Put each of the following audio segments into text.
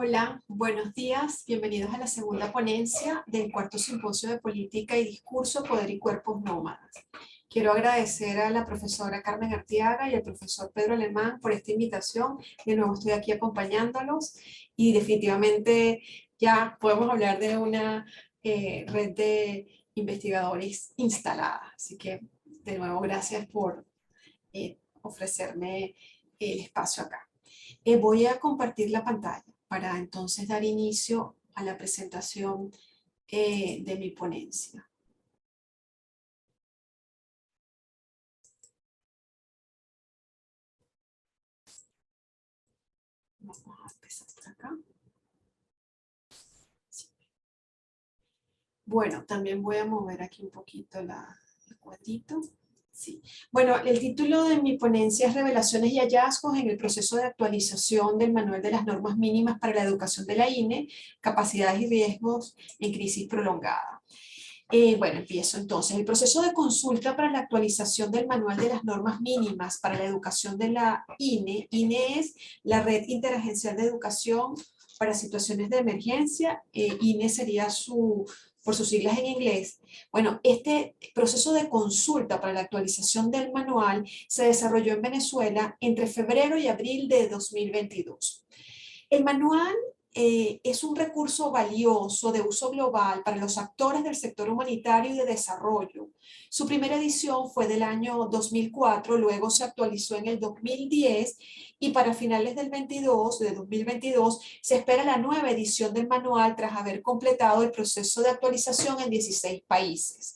Hola, buenos días. Bienvenidos a la segunda ponencia del cuarto simposio de Política y Discurso, Poder y Cuerpos Nómadas. Quiero agradecer a la profesora Carmen Arteaga y al profesor Pedro Alemán por esta invitación. De nuevo estoy aquí acompañándolos y definitivamente ya podemos hablar de una red de investigadores instalada. Así que de nuevo gracias por ofrecerme el espacio acá. Voy a compartir la pantalla para entonces dar inicio a la presentación de mi ponencia. Vamos a empezar por acá. Sí. Bueno, también voy a mover aquí un poquito el cuadrito. Sí. Bueno, el título de mi ponencia es Revelaciones y hallazgos en el proceso de actualización del Manual de las Normas Mínimas para la Educación de la INE, Capacidades y Riesgos en Crisis Prolongada. Bueno, empiezo entonces. El proceso de consulta para la actualización del Manual de las Normas Mínimas para la Educación de la INE. INE es la Red Interagencial de Educación para Situaciones de Emergencia. INE sería por sus siglas en inglés. Bueno, este proceso de consulta para la actualización del manual se desarrolló en Venezuela entre febrero y abril de 2022. El manual es un recurso valioso de uso global para los actores del sector humanitario y de desarrollo. Su primera edición fue del año 2004, luego se actualizó en el 2010 y para finales de 2022 se espera la nueva edición del manual tras haber completado el proceso de actualización en 16 países.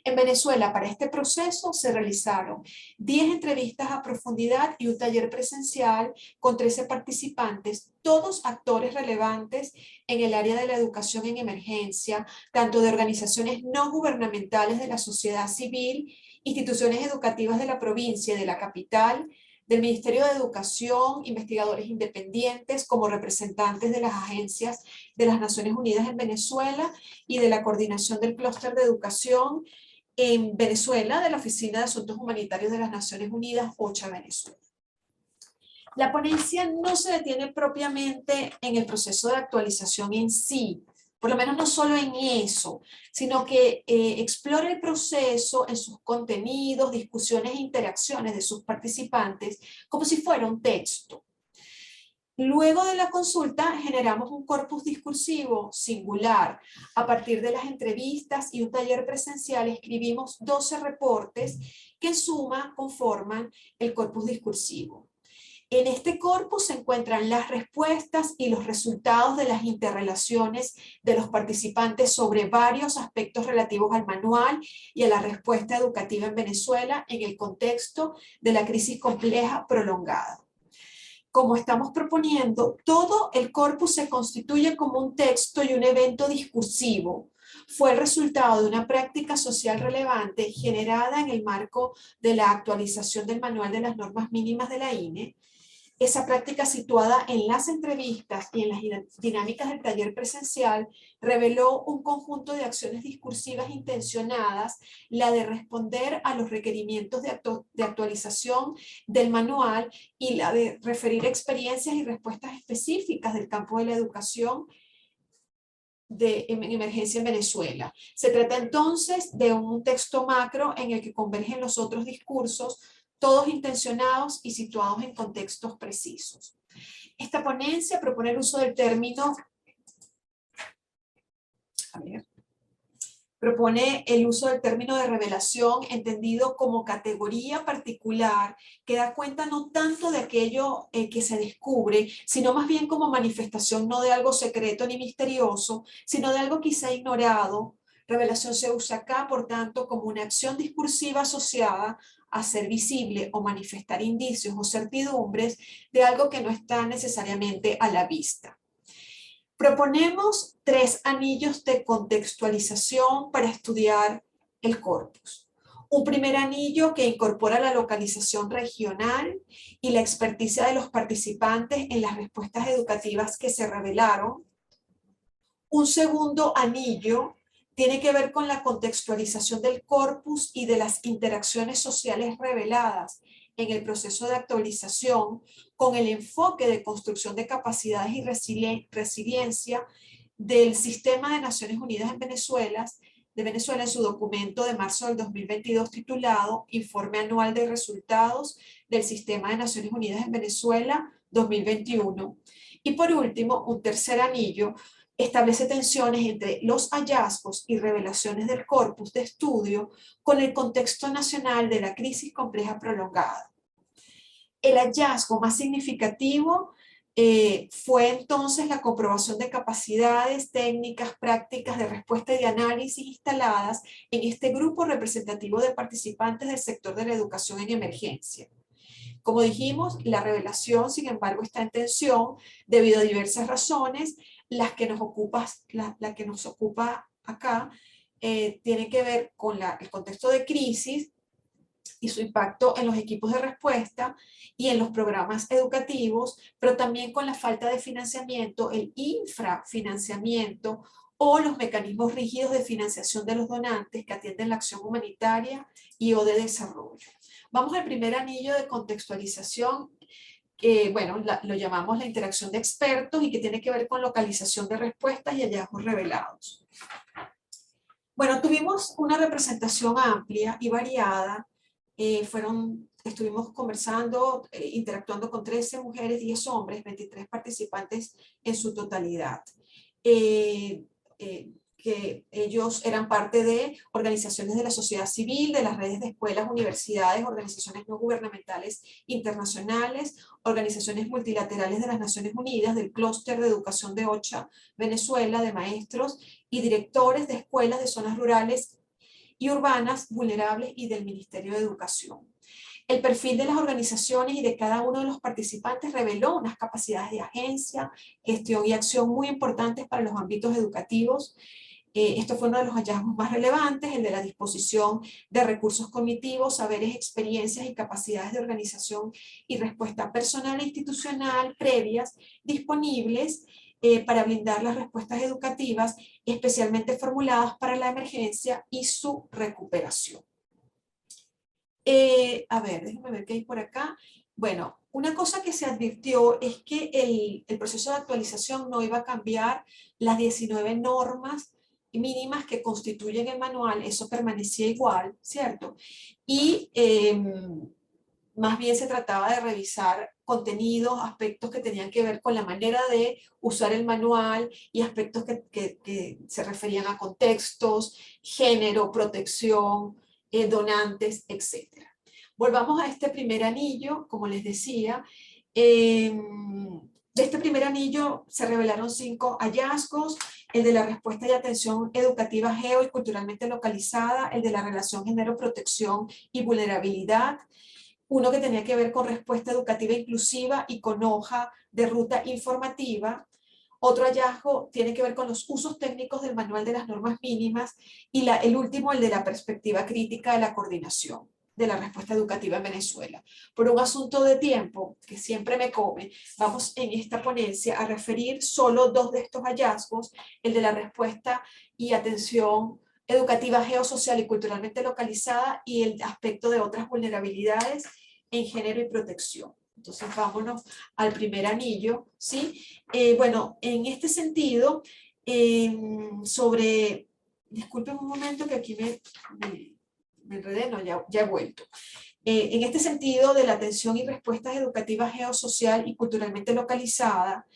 En Venezuela, para este proceso, se realizaron 10 entrevistas a profundidad y un taller presencial con 13 participantes, todos actores relevantes en el área de la educación en emergencia, tanto de organizaciones no gubernamentales de la sociedad civil, instituciones educativas de la provincia y de la capital, del Ministerio de Educación, investigadores independientes como representantes de las agencias de las Naciones Unidas en Venezuela y de la coordinación del clúster de educación en Venezuela de la Oficina de Asuntos Humanitarios de las Naciones Unidas, OCHA Venezuela. La ponencia no se detiene propiamente en el proceso de actualización en sí, por lo menos no solo en eso, sino que explora el proceso en sus contenidos, discusiones e interacciones de sus participantes como si fuera un texto. Luego de la consulta generamos un corpus discursivo singular. A partir de las entrevistas y un taller presencial escribimos 12 reportes que en suma conforman el corpus discursivo. En este corpus se encuentran las respuestas y los resultados de las interrelaciones de los participantes sobre varios aspectos relativos al manual y a la respuesta educativa en Venezuela en el contexto de la crisis compleja prolongada. Como estamos proponiendo, todo el corpus se constituye como un texto y un evento discursivo. Fue el resultado de una práctica social relevante generada en el marco de la actualización del Manual de las Normas Mínimas de la INE. Esa práctica situada en las entrevistas y en las dinámicas del taller presencial reveló un conjunto de acciones discursivas intencionadas, la de responder a los requerimientos de actualización del manual y la de referir experiencias y respuestas específicas del campo de la educación en emergencia en Venezuela. Se trata entonces de un texto macro en el que convergen los otros discursos, todos intencionados y situados en contextos precisos. Esta ponencia propone el uso del término, de revelación entendido como categoría particular que da cuenta no tanto de aquello que se descubre, sino más bien como manifestación no de algo secreto ni misterioso, sino de algo quizá ignorado. Revelación se usa acá, por tanto, como una acción discursiva asociada a hacer visible o manifestar indicios o certidumbres de algo que no está necesariamente a la vista. Proponemos 3 anillos de contextualización para estudiar el corpus. Un primer anillo que incorpora la localización regional y la experticia de los participantes en las respuestas educativas que se revelaron. Un segundo anillo tiene que ver con la contextualización del corpus y de las interacciones sociales reveladas en el proceso de actualización con el enfoque de construcción de capacidades y resiliencia del Sistema de Naciones Unidas de Venezuela en su documento de marzo del 2022 titulado Informe Anual de Resultados del Sistema de Naciones Unidas en Venezuela 2021. Y por último, un tercer anillo establece tensiones entre los hallazgos y revelaciones del corpus de estudio con el contexto nacional de la crisis compleja prolongada. El hallazgo más significativo fue entonces la comprobación de capacidades técnicas, prácticas de respuesta y de análisis instaladas en este grupo representativo de participantes del sector de la educación en emergencia. Como dijimos, la revelación, sin embargo, está en tensión debido a diversas razones. La que nos ocupa acá tiene que ver con el contexto de crisis y su impacto en los equipos de respuesta y en los programas educativos, pero también con la falta de financiamiento, el infrafinanciamiento o los mecanismos rígidos de financiación de los donantes que atienden la acción humanitaria y o de desarrollo. Vamos al primer anillo de contextualización, que bueno, lo llamamos la interacción de expertos y que tiene que ver con localización de respuestas y hallazgos revelados. Bueno, tuvimos una representación amplia y variada. Estuvimos conversando, interactuando con 13 mujeres, 10 hombres, 23 participantes en su totalidad. Que ellos eran parte de organizaciones de la sociedad civil, de las redes de escuelas, universidades, organizaciones no gubernamentales internacionales, organizaciones multilaterales de las Naciones Unidas, del clúster de educación de OCHA, Venezuela, de maestros y directores de escuelas de zonas rurales y urbanas vulnerables y del Ministerio de Educación. El perfil de las organizaciones y de cada uno de los participantes reveló unas capacidades de agencia, gestión y acción muy importantes para los ámbitos educativos. Esto fue uno de los hallazgos más relevantes, el de la disposición de recursos cognitivos, saberes, experiencias y capacidades de organización y respuesta personal e institucional previas disponibles para blindar las respuestas educativas, especialmente formuladas para la emergencia y su recuperación. A ver, déjenme ver qué hay por acá. Bueno, una cosa que se advirtió es que el proceso de actualización no iba a cambiar las 19 normas mínimas que constituyen el manual, eso permanecía igual, ¿cierto? Y más bien se trataba de revisar contenidos, aspectos que tenían que ver con la manera de usar el manual y aspectos que se referían a contextos, género, protección, donantes, etc. Volvamos a este primer anillo, como les decía. De este primer anillo se revelaron 5 hallazgos: el de la respuesta y atención educativa geo y culturalmente localizada, el de la relación género-protección y vulnerabilidad, uno que tenía que ver con respuesta educativa inclusiva y con hoja de ruta informativa. Otro hallazgo tiene que ver con los usos técnicos del manual de las normas mínimas y el último, el de la perspectiva crítica de la coordinación de la respuesta educativa en Venezuela. Por un asunto de tiempo que siempre me come, vamos en esta ponencia a referir solo 2 de estos hallazgos, el de la respuesta y atención educativa geosocial y culturalmente localizada y el aspecto de otras vulnerabilidades en género y protección. Entonces vámonos al primer anillo, ¿sí? Bueno, en este sentido, disculpen un momento que aquí me enredé, no, ya he vuelto. En este sentido de la atención y respuestas educativas geosocial y culturalmente localizada,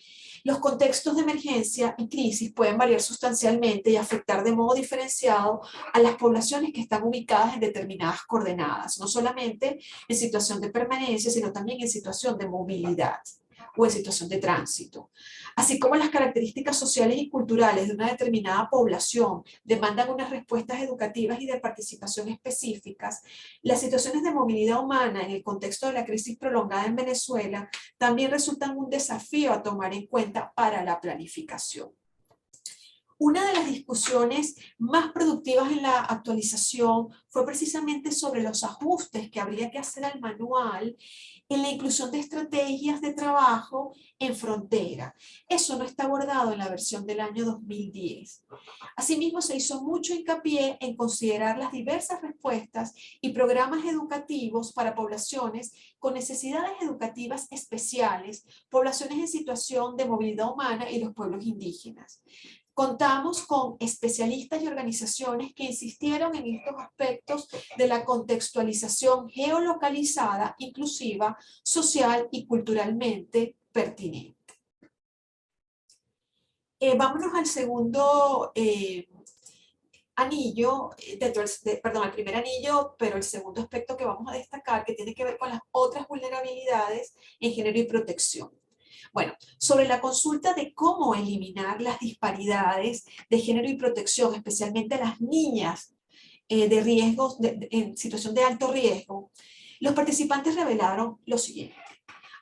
los contextos de emergencia y crisis pueden variar sustancialmente y afectar de modo diferenciado a las poblaciones que están ubicadas en determinadas coordenadas, no solamente en situación de permanencia, sino también en situación de movilidad o en situación de tránsito. Así como las características sociales y culturales de una determinada población demandan unas respuestas educativas y de participación específicas, las situaciones de movilidad humana en el contexto de la crisis prolongada en Venezuela también resultan un desafío a tomar en cuenta para la planificación. Una de las discusiones más productivas en la actualización fue precisamente sobre los ajustes que habría que hacer al manual en la inclusión de estrategias de trabajo en frontera. Eso no está abordado en la versión del año 2010. Asimismo, se hizo mucho hincapié en considerar las diversas respuestas y programas educativos para poblaciones con necesidades educativas especiales, poblaciones en situación de movilidad humana y los pueblos indígenas. Contamos con especialistas y organizaciones que insistieron en estos aspectos de la contextualización geolocalizada, inclusiva, social y culturalmente pertinente. Vámonos al segundo anillo, perdón, al primer anillo, pero el segundo aspecto que vamos a destacar, que tiene que ver con las otras vulnerabilidades en género y protección. Bueno, sobre la consulta de cómo eliminar las disparidades de género y protección, especialmente las niñas de riesgos, en situación de alto riesgo, los participantes revelaron lo siguiente.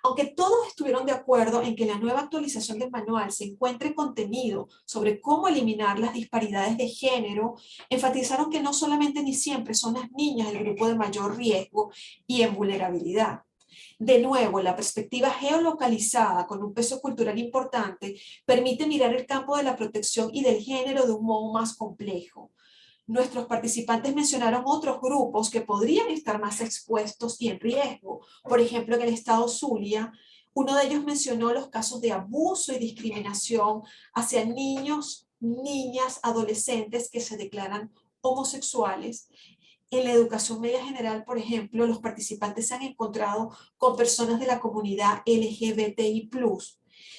Aunque todos estuvieron de acuerdo en que la nueva actualización del manual se encuentre contenido sobre cómo eliminar las disparidades de género, enfatizaron que no solamente ni siempre son las niñas el grupo de mayor riesgo y en vulnerabilidad. De nuevo, la perspectiva geolocalizada con un peso cultural importante permite mirar el campo de la protección y del género de un modo más complejo. Nuestros participantes mencionaron otros grupos que podrían estar más expuestos y en riesgo. Por ejemplo, en el estado Zulia, uno de ellos mencionó los casos de abuso y discriminación hacia niños, niñas, adolescentes que se declaran homosexuales. En la educación media general, por ejemplo, los participantes se han encontrado con personas de la comunidad LGBTI+,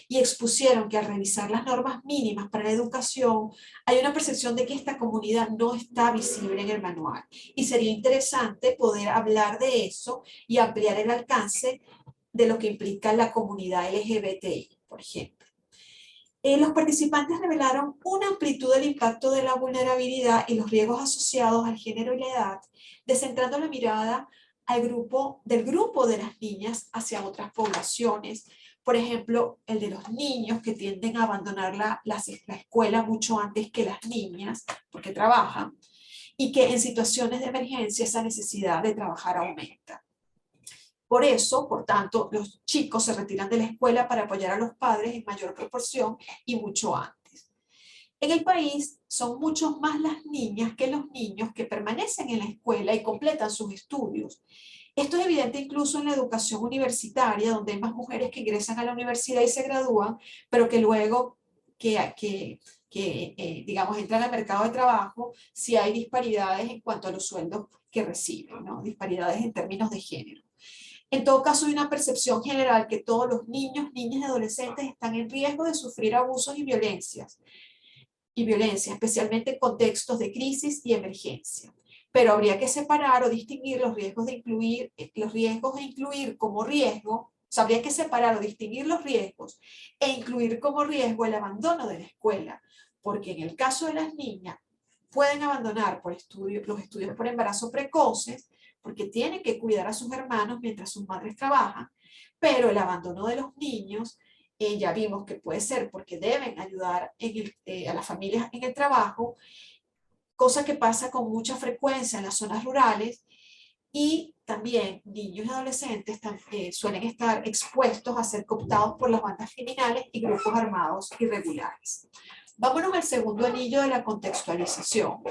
y expusieron que al revisar las normas mínimas para la educación, hay una percepción de que esta comunidad no está visible en el manual. Y sería interesante poder hablar de eso y ampliar el alcance de lo que implica la comunidad LGBTI, por ejemplo. Los participantes revelaron una amplitud del impacto de la vulnerabilidad y los riesgos asociados al género y la edad, descentrando la mirada del grupo de las niñas hacia otras poblaciones. Por ejemplo, el de los niños que tienden a abandonar la escuela mucho antes que las niñas, porque trabajan, y que en situaciones de emergencia esa necesidad de trabajar aumenta. Por eso, por tanto, los chicos se retiran de la escuela para apoyar a los padres en mayor proporción y mucho antes. En el país son muchos más las niñas que los niños que permanecen en la escuela y completan sus estudios. Esto es evidente incluso en la educación universitaria, donde hay más mujeres que ingresan a la universidad y se gradúan, pero que luego digamos, entran al mercado de trabajo, si hay disparidades en cuanto a los sueldos que reciben, ¿no? Disparidades en términos de género. En todo caso, hay una percepción general que todos los niños, niñas y adolescentes están en riesgo de sufrir abusos y violencia, especialmente en contextos de crisis y emergencia. Pero habría que separar o distinguir los riesgos de incluir como riesgo, o sea, habría que separar o distinguir los riesgos e incluir como riesgo el abandono de la escuela, porque en el caso de las niñas pueden abandonar los estudios por embarazo precoces, porque tienen que cuidar a sus hermanos mientras sus madres trabajan, pero el abandono de los niños ya vimos que puede ser porque deben ayudar a las familias en el trabajo, cosa que pasa con mucha frecuencia en las zonas rurales, y también niños y adolescentes suelen estar expuestos a ser cooptados por las bandas criminales y grupos armados irregulares. Vámonos al segundo anillo de la contextualización.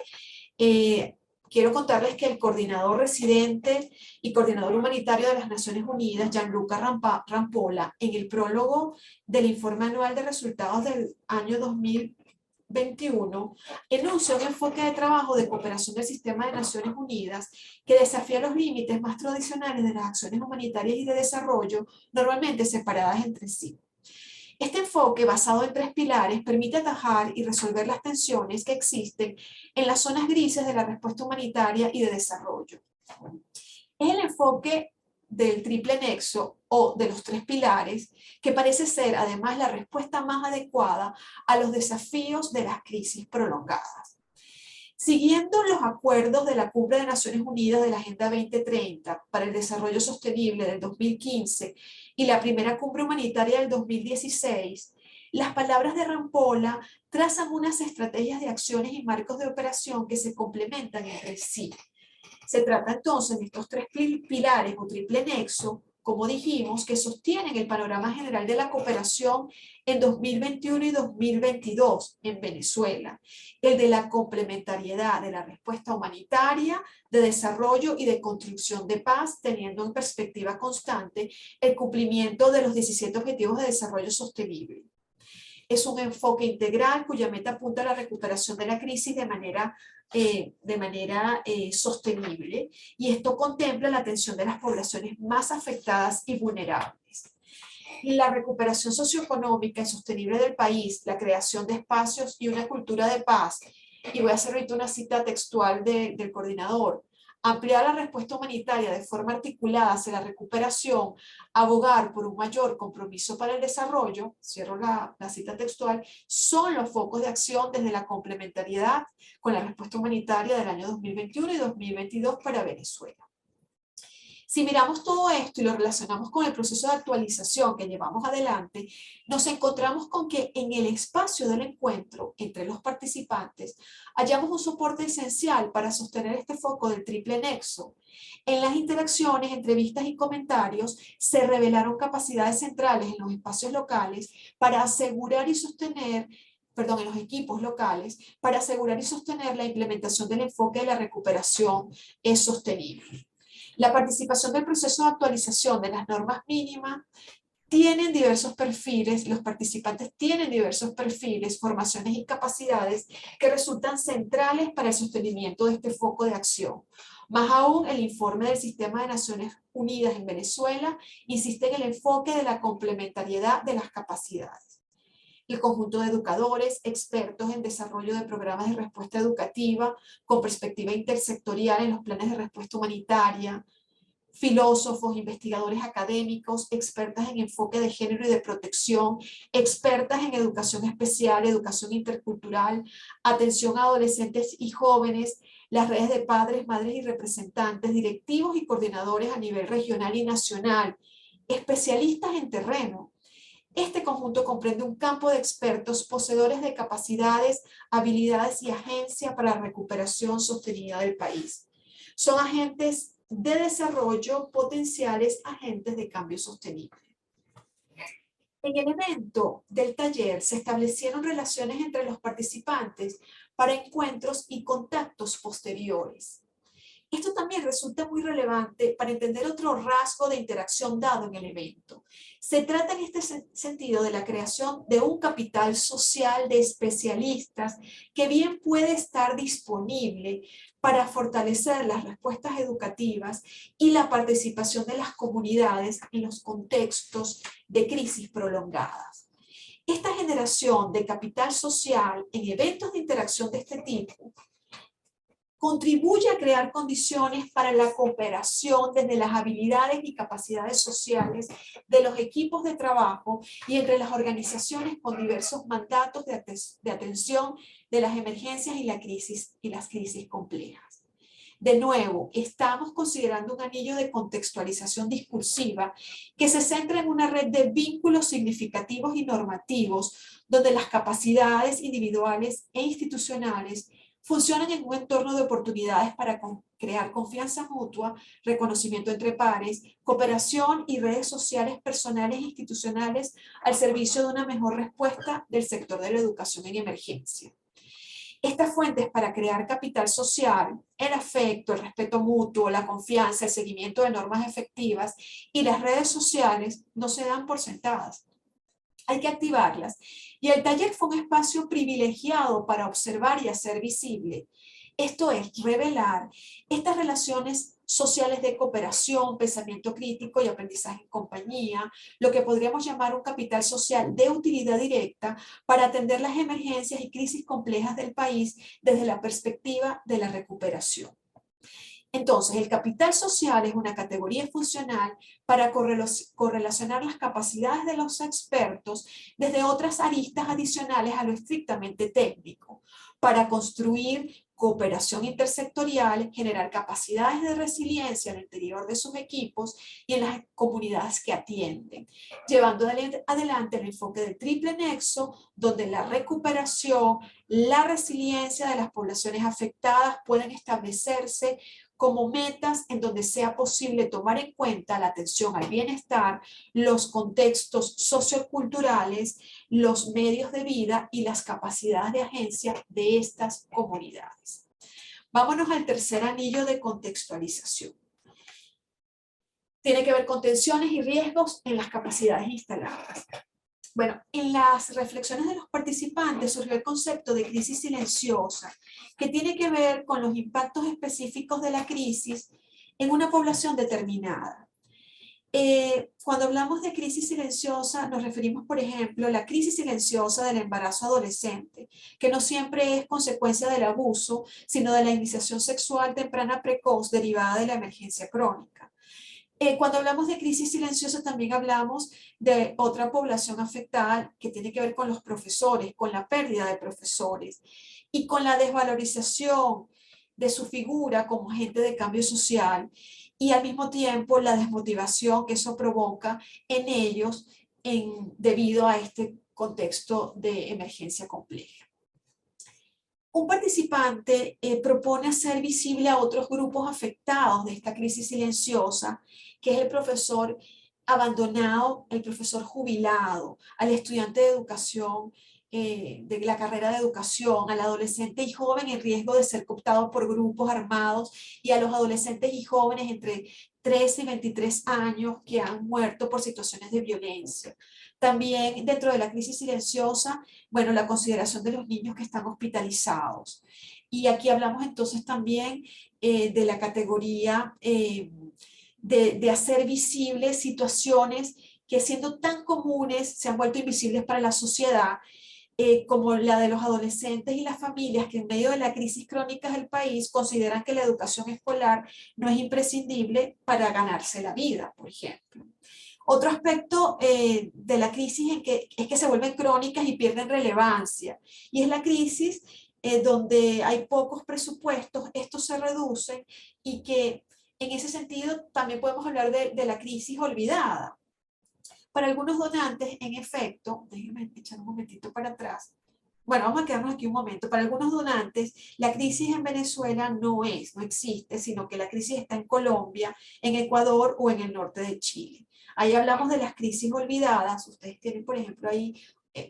Quiero contarles que el coordinador residente y coordinador humanitario de las Naciones Unidas, Gianluca Rampolla, en el prólogo del informe anual de resultados del año 2021, enuncia un enfoque de trabajo de cooperación del sistema de Naciones Unidas que desafía los límites más tradicionales de las acciones humanitarias y de desarrollo, normalmente separadas entre sí. Este enfoque, basado en 3 pilares, permite atajar y resolver las tensiones que existen en las zonas grises de la respuesta humanitaria y de desarrollo. Es el enfoque del triple nexo o de los 3 pilares que parece ser además la respuesta más adecuada a los desafíos de las crisis prolongadas. Siguiendo los acuerdos de la Cumbre de Naciones Unidas de la Agenda 2030 para el Desarrollo Sostenible del 2015 y la primera Cumbre Humanitaria del 2016, Las palabras de Rampolla trazan unas estrategias de acciones y marcos de operación que se complementan entre sí. Se trata entonces de estos tres pilares o triple nexo, como dijimos, que sostienen el panorama general de la cooperación en 2021 y 2022 en Venezuela. El de la complementariedad de la respuesta humanitaria, de desarrollo y de construcción de paz, teniendo en perspectiva constante el cumplimiento de los 17 Objetivos de Desarrollo Sostenible. Es un enfoque integral cuya meta apunta a la recuperación de la crisis de manera sostenible, y esto contempla la atención de las poblaciones más afectadas y vulnerables. La recuperación socioeconómica y sostenible del país, la creación de espacios y una cultura de paz, y voy a hacer ahorita una cita textual del coordinador: ampliar la respuesta humanitaria de forma articulada hacia la recuperación, abogar por un mayor compromiso para el desarrollo, cierro la cita textual, son los focos de acción desde la complementariedad con la respuesta humanitaria del año 2021 y 2022 para Venezuela. Si miramos todo esto y lo relacionamos con el proceso de actualización que llevamos adelante, nos encontramos con que en el espacio del encuentro entre los participantes hallamos un soporte esencial para sostener este foco del triple nexo. En las interacciones, entrevistas y comentarios se revelaron capacidades centrales en los espacios locales para asegurar y sostener en los equipos locales, para asegurar y sostener la implementación del enfoque de la recuperación sostenible. La participación del proceso de actualización de las normas mínimas tienen diversos perfiles, los participantes tienen diversos perfiles, formaciones y capacidades que resultan centrales para el sostenimiento de este foco de acción. Más aún, el informe del Sistema de Naciones Unidas en Venezuela insiste en el enfoque de la complementariedad de las capacidades. El conjunto de educadores, expertos en desarrollo de programas de respuesta educativa con perspectiva intersectorial en los planes de respuesta humanitaria, filósofos, investigadores académicos, expertas en enfoque de género y de protección, expertas en educación especial, educación intercultural, atención a adolescentes y jóvenes, las redes de padres, madres y representantes, directivos y coordinadores a nivel regional y nacional, especialistas en terreno. Este conjunto comprende un campo de expertos poseedores de capacidades, habilidades y agencia para la recuperación sostenida del país. Son agentes de desarrollo, potenciales agentes de cambio sostenible. En el evento del taller se establecieron relaciones entre los participantes para encuentros y contactos posteriores. Esto también resulta muy relevante para entender otro rasgo de interacción dado en el evento. Se trata en este sentido de la creación de un capital social de especialistas que bien puede estar disponible para fortalecer las respuestas educativas y la participación de las comunidades en los contextos de crisis prolongadas. Esta generación de capital social en eventos de interacción de este tipo contribuye a crear condiciones para la cooperación desde las habilidades y capacidades sociales de los equipos de trabajo y entre las organizaciones con diversos mandatos de atención de las emergencias y las crisis complejas. De nuevo, estamos considerando un anillo de contextualización discursiva que se centra en una red de vínculos significativos y normativos donde las capacidades individuales e institucionales funcionan en un entorno de oportunidades para crear confianza mutua, reconocimiento entre pares, cooperación y redes sociales personales e institucionales al servicio de una mejor respuesta del sector de la educación en emergencia. Estas fuentes para crear capital social, el afecto, el respeto mutuo, la confianza, el seguimiento de normas efectivas y las redes sociales no se dan por sentadas. Hay que activarlas. Y el taller fue un espacio privilegiado para observar y hacer visible. Esto es, revelar estas relaciones sociales de cooperación, pensamiento crítico y aprendizaje en compañía, lo que podríamos llamar un capital social de utilidad directa para atender las emergencias y crisis complejas del país desde la perspectiva de la recuperación. Entonces, el capital social es una categoría funcional para correlacionar las capacidades de los expertos desde otras aristas adicionales a lo estrictamente técnico, para construir cooperación intersectorial, generar capacidades de resiliencia en el interior de sus equipos y en las comunidades que atienden, llevando adelante el enfoque del triple nexo, donde la recuperación, la resiliencia de las poblaciones afectadas pueden establecerse como metas en donde sea posible tomar en cuenta la atención al bienestar, los contextos socioculturales, los medios de vida y las capacidades de agencia de estas comunidades. Vámonos al tercer anillo de contextualización. Tiene que ver con tensiones y riesgos en las capacidades instaladas. Bueno, en las reflexiones de los participantes surgió el concepto de crisis silenciosa, que tiene que ver con los impactos específicos de la crisis en una población determinada. Cuando hablamos de crisis silenciosa, nos referimos, por ejemplo, a la crisis silenciosa del embarazo adolescente, que no siempre es consecuencia del abuso, sino de la iniciación sexual temprana precoz derivada de la emergencia crónica. Cuando hablamos de crisis silenciosa también hablamos de otra población afectada que tiene que ver con los profesores, con la pérdida de profesores y con la desvalorización de su figura como agente de cambio social y al mismo tiempo la desmotivación que eso provoca en ellos debido a este contexto de emergencia compleja. Un participante propone hacer visible a otros grupos afectados de esta crisis silenciosa, que es el profesor abandonado, el profesor jubilado, al estudiante de educación, de la carrera de educación, al adolescente y joven en riesgo de ser cooptado por grupos armados y a los adolescentes y jóvenes entre 13 y 23 años que han muerto por situaciones de violencia. También dentro de la crisis silenciosa, bueno, la consideración de los niños que están hospitalizados. Y aquí hablamos entonces también de la categoría de hacer visibles situaciones que siendo tan comunes se han vuelto invisibles para la sociedad, como la de los adolescentes y las familias que en medio de la crisis crónica del país consideran que la educación escolar no es imprescindible para ganarse la vida, por ejemplo. Otro aspecto de la crisis es que se vuelven crónicas y pierden relevancia. Y es la crisis donde hay pocos presupuestos, estos se reducen y que en ese sentido también podemos hablar de la crisis olvidada. Para algunos donantes, en efecto, déjenme echar un momentito para atrás. Bueno, vamos a quedarnos aquí un momento. Para algunos donantes, la crisis en Venezuela no existe, sino que la crisis está en Colombia, en Ecuador o en el norte de Chile. Ahí hablamos de las crisis olvidadas. Ustedes tienen, por ejemplo, ahí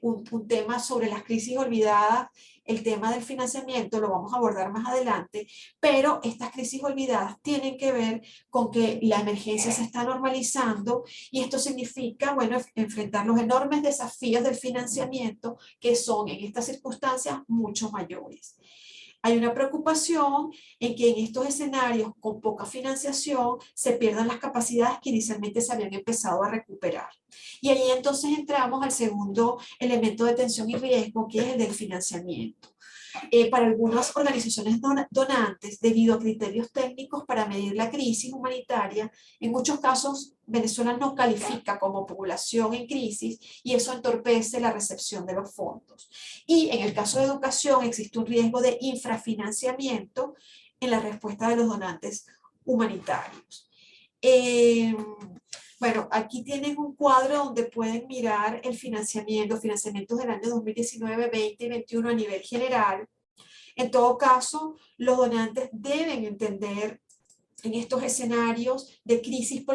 un tema sobre las crisis olvidadas, el tema del financiamiento, lo vamos a abordar más adelante, pero estas crisis olvidadas tienen que ver con que la emergencia se está normalizando y esto significa, bueno, enfrentar los enormes desafíos del financiamiento que son en estas circunstancias mucho mayores. Hay una preocupación en que en estos escenarios con poca financiación se pierdan las capacidades que inicialmente se habían empezado a recuperar. Y ahí entonces entramos al segundo elemento de tensión y riesgo, que es el del financiamiento. Para algunas organizaciones donantes, debido a criterios técnicos para medir la crisis humanitaria, en muchos casos Venezuela no califica como población en crisis y eso entorpece la recepción de los fondos. Y en el caso de educación existe un riesgo de infrafinanciamiento en la respuesta de los donantes humanitarios. Bueno, aquí tienen un cuadro donde pueden mirar el financiamientos del año 2019, 20 y 21 a nivel general. En todo caso, los donantes deben entender en estos escenarios de crisis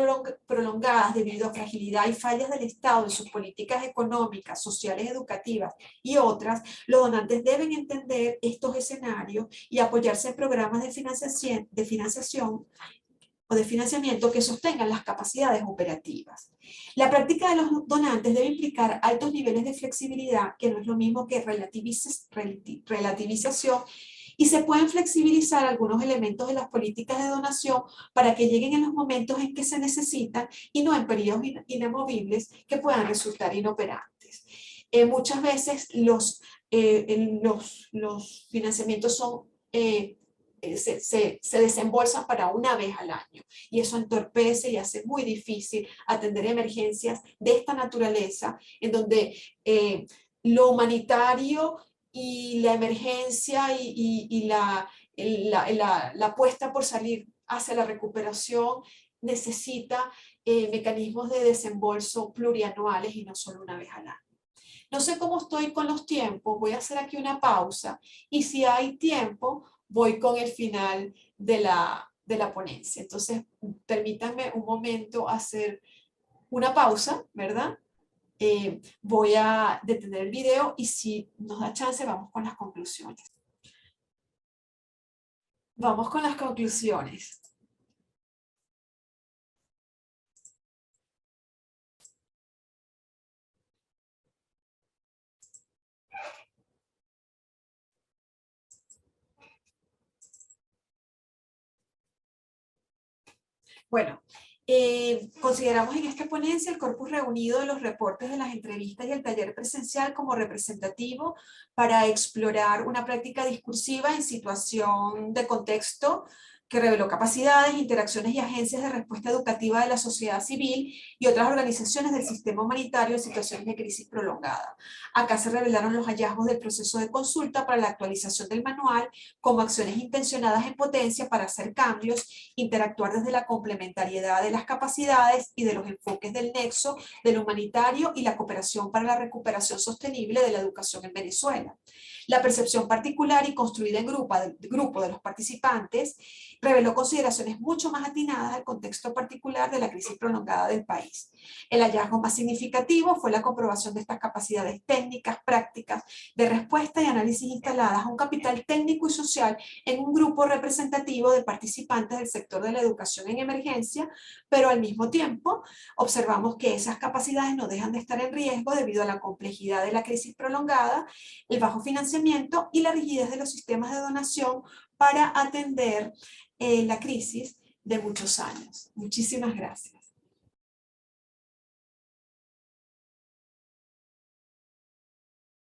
prolongadas debido a fragilidad y fallas del Estado en sus políticas económicas, sociales, educativas y otras, los donantes deben entender estos escenarios y apoyarse en programas de financiación o de financiamiento que sostengan las capacidades operativas. La práctica de los donantes debe implicar altos niveles de flexibilidad, que no es lo mismo que relativización, y se pueden flexibilizar algunos elementos de las políticas de donación para que lleguen en los momentos en que se necesitan y no en periodos inamovibles que puedan resultar inoperantes. Muchas veces los financiamientos son se desembolsan para una vez al año y eso entorpece y hace muy difícil atender emergencias de esta naturaleza en donde lo humanitario y la emergencia y la apuesta por salir hacia la recuperación necesita mecanismos de desembolso plurianuales y no solo una vez al año. No sé cómo estoy con los tiempos, voy a hacer aquí una pausa y si hay tiempo, voy con el final de la ponencia. Entonces, permítanme un momento hacer una pausa, ¿verdad? Voy a detener el video y si nos da chance, vamos con las conclusiones. Vamos con las conclusiones. Bueno, consideramos en esta ponencia el corpus reunido de los reportes de las entrevistas y el taller presencial como representativo para explorar una práctica discursiva en situación de contexto que reveló capacidades, interacciones y agencias de respuesta educativa de la sociedad civil y otras organizaciones del sistema humanitario en situaciones de crisis prolongada. Acá se revelaron los hallazgos del proceso de consulta para la actualización del manual como acciones intencionadas en potencia para hacer cambios, interactuar desde la complementariedad de las capacidades y de los enfoques del nexo del humanitario y la cooperación para la recuperación sostenible de la educación en Venezuela. La percepción particular y construida en grupo de los participantes reveló consideraciones mucho más atinadas al contexto particular de la crisis prolongada del país. El hallazgo más significativo fue la comprobación de estas capacidades técnicas, prácticas, de respuesta y análisis instaladas a un capital técnico y social en un grupo representativo de participantes del sector de la educación en emergencia, pero al mismo tiempo observamos que esas capacidades no dejan de estar en riesgo debido a la complejidad de la crisis prolongada, el bajo financiamiento y la rigidez de los sistemas de donación para atender la crisis de muchos años. Muchísimas gracias.